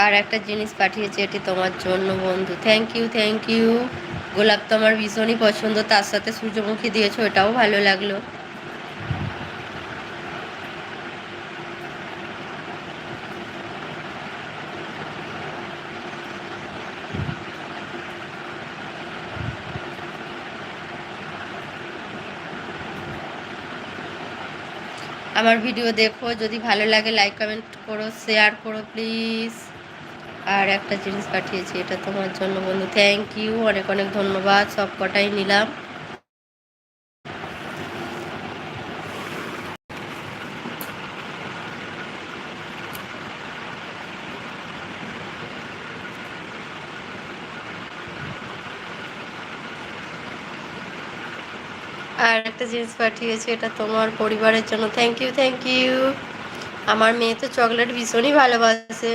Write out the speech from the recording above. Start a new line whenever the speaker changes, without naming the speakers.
আর একটা জিনিস পাঠিয়েছে, এটি তোমার জন্য বন্ধু। Thank you, thank you. গোলাপ তো আমার ভীষণই পছন্দ, তার সাথে সূর্যমুখী দিয়েছো, এটাও ভালো লাগলো। আমার ভিডিও দেখো, যদি ভালো লাগে লাইক কমেন্ট করো, শেয়ার করো প্লিজ। আর একটা জিনিস পাঠিয়েছি, এটা তোমার জন্য বন্ধু। থ্যাংক ইউ, অনেক অনেক ধন্যবাদ, সব কটাই নিলাম। আর একটা জিনিস পাঠিয়েছি, এটা তোমার পরিবারের জন্য। Thank you, thank you. আমার মেয়ে তো চকলেট ভীষণই ভালোবাসে।